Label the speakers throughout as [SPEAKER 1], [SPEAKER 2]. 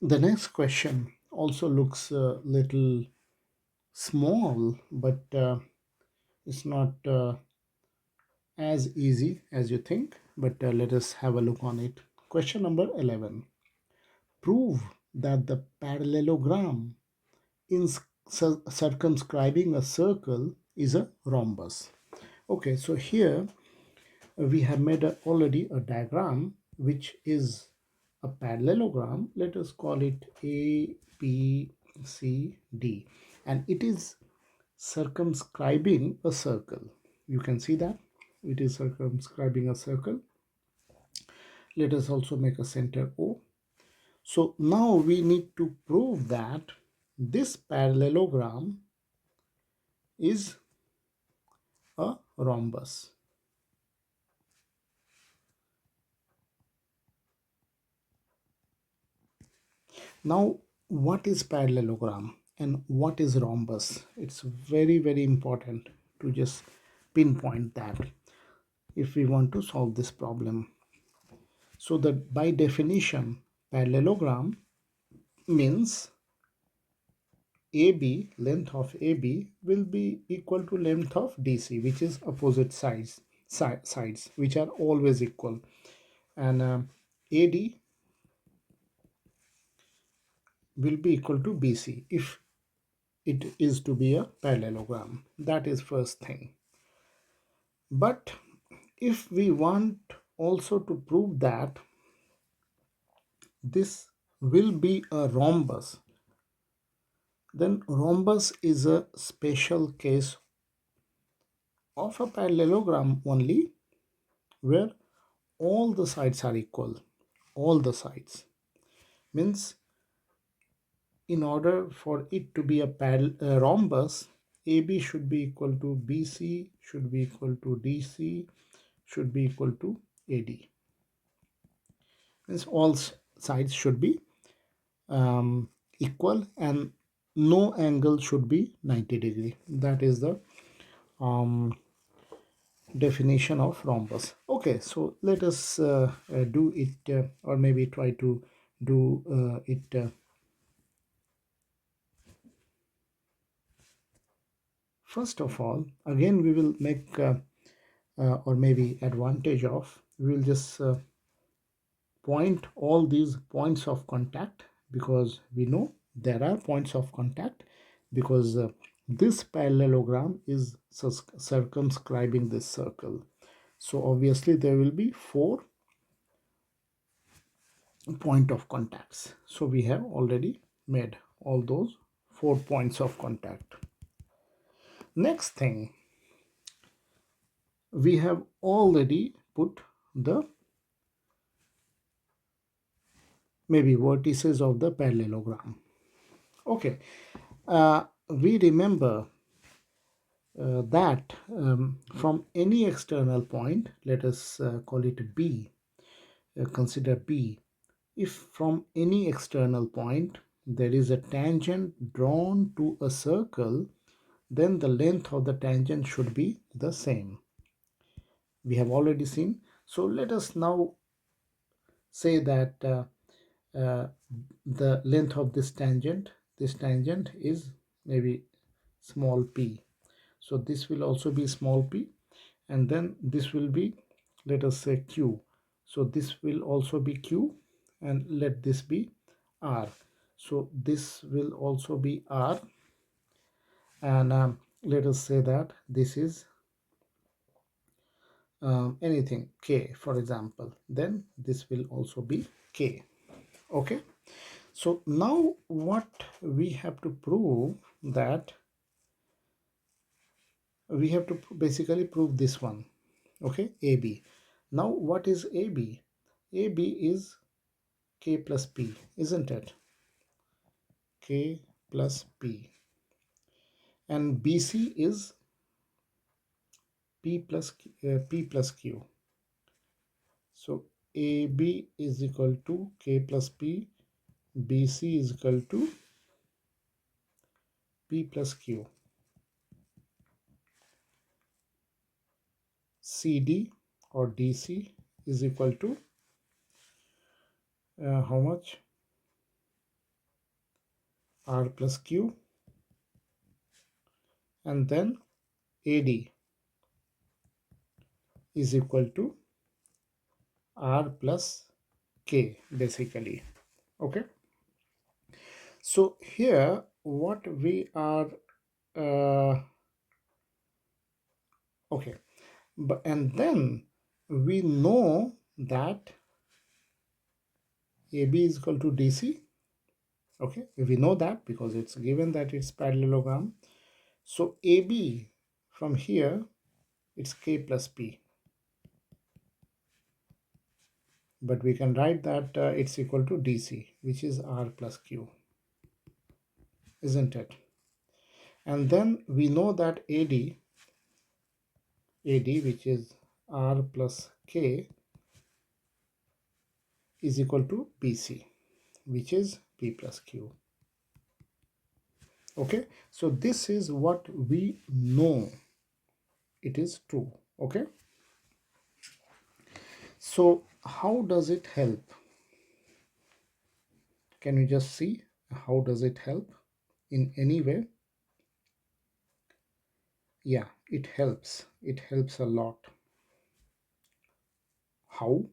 [SPEAKER 1] The next question also looks a little small, but it's not as easy as you think. But let us have a look on it. Question number 11. Prove that the parallelogram in circumscribing a circle is a rhombus. Okay, so here we have made already a diagram which is a parallelogram. Let us call it A, B, C, D, and it is circumscribing a circle. You can see that it is circumscribing a circle. Let us also make a center O. So now we need to prove that this parallelogram is a rhombus. Now, what is parallelogram and what is rhombus? It's very important to just pinpoint that if we want to solve this problem. So that by definition, parallelogram means AB, length of AB will be equal to length of DC, which is opposite sides, which are always equal. And AD will be equal to BC if it is to be a parallelogram. That is first thing. But if we want also to prove that this will be a rhombus, then rhombus is a special case of a parallelogram only, where all the sides are equal. All the sides means, in order for it to be a rhombus, AB should be equal to BC, should be equal to DC, should be equal to AD. Means all sides should be equal and no angle should be 90 degree. That is the definition of rhombus. Okay, so let us do it or maybe try to do it. First of all, again we will make or maybe advantage of, we will just point all these points of contact, because we know there are points of contact, because this parallelogram is circumscribing this circle. So obviously there will be 4 point of contacts. So we have already made all those 4 points of contact. Next thing, we have already put the maybe vertices of the parallelogram. Okay, we remember that from any external point, let us call it B, consider B. If from any external point there is a tangent drawn to a circle, then the length of the tangent should be the same. We have already seen. So let us now say that the length of this tangent is maybe small p. So this will also be small p, and then this will be, let us say, q. So this will also be q, and let this be r. So this will also be r, and let us say that this is anything k, for example, then this will also be k. Okay, so now what we have to prove, that we have to basically prove this one. Okay, AB. Now what is AB? AB is k plus p, isn't it? K plus p. And BC is p plus q. So AB is equal to k plus p, BC is equal to p plus q. CD or DC is equal to how much? R plus Q, and then AD is equal to R plus K basically. Okay, so here what we are okay, but and then we know that AB is equal to DC. Okay, we know that because it's given that it's parallelogram. So AB from here, it's K plus P, but we can write that it's equal to DC, which is R plus Q, isn't it? And then we know that AD, which is R plus K, is equal to BC, which is P plus Q. Okay, so this is what we know it is true. Okay, so how does it help? Can you just see how does it help in any way? Yeah, it helps a lot. How?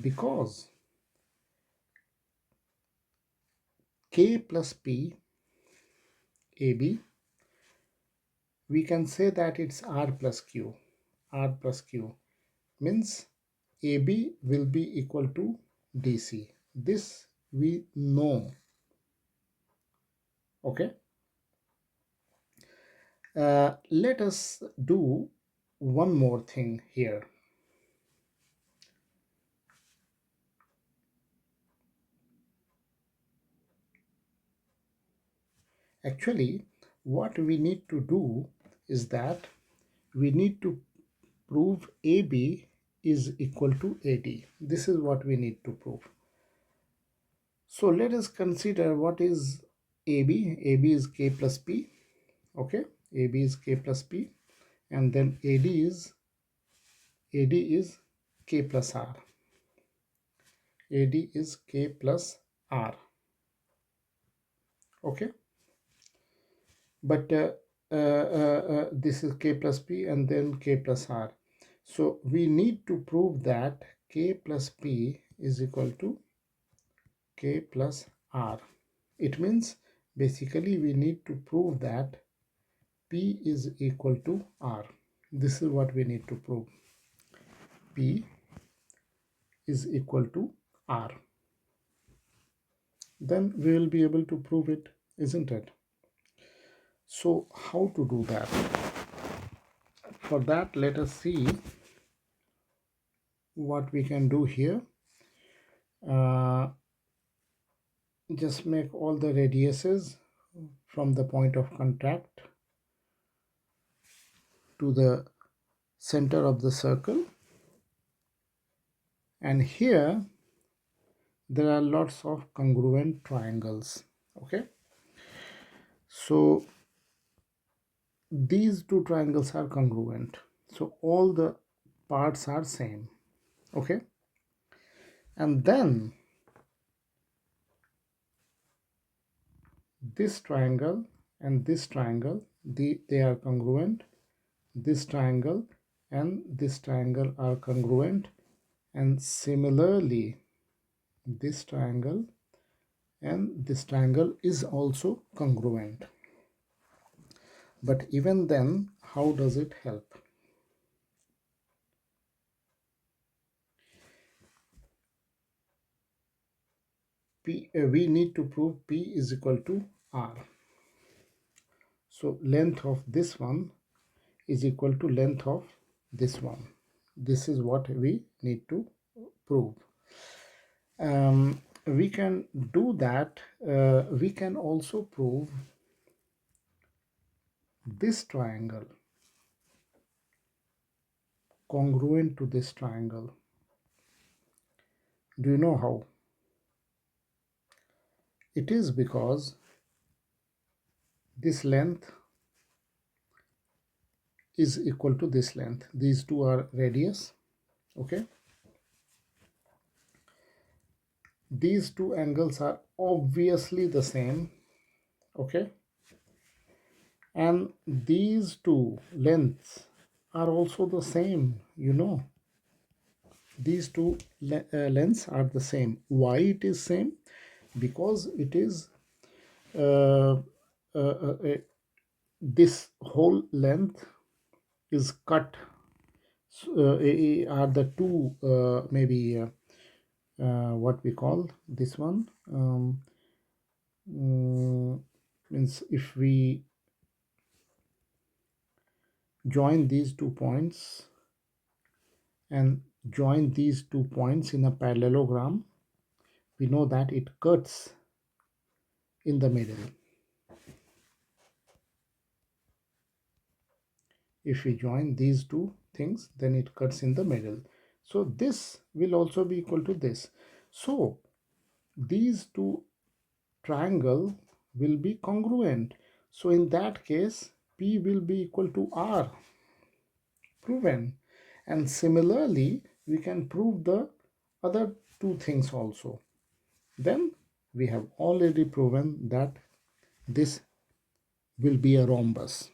[SPEAKER 1] Because K plus P AB, we can say that it's R plus Q. R plus Q means AB will be equal to DC. This we know. Okay, let us do one more thing here. Actually, what we need to do is that we need to prove AB is equal to AD. This is what we need to prove. So let us consider what is AB. AB is K plus P. Okay, AB is K plus P, and then AD is K plus R. AD is K plus R. Okay, but this is K plus P and then K plus R. So we need to prove that K plus P is equal to K plus R. It means basically we need to prove that P is equal to R. This is what we need to prove. P is equal to R. Then we will be able to prove it, isn't it? So how to do that? For that, let us see what we can do here. Just make all the radiuses from the point of contact to the center of the circle, and here there are lots of congruent triangles. Okay, so these two triangles are congruent, so all the parts are same. Okay, and then this triangle and this triangle, they are congruent. This triangle and this triangle are congruent, and similarly this triangle and this triangle is also congruent. But even then, how does it help? We need to prove P is equal to R. So length of this one is equal to length of this one. This is what we need to prove. We can do that. We can also prove this triangle congruent to this triangle. Do you know how? It is because this length is equal to this length. These two are radius. Okay, these two angles are obviously the same. Okay, and these two lengths are also the same, you know. These two lengths are the same. Why it is same? Because it is uh, this whole length is cut. Are the two maybe what we call this one, means if we join these 2 points and join these 2 points in a parallelogram, we know that it cuts in the middle. If we join these two things, then it cuts in the middle. So this will also be equal to this. So these two triangle will be congruent. So in that case, P will be equal to R. Proven. And similarly, we can prove the other two things also. Then we have already proven that this will be a rhombus.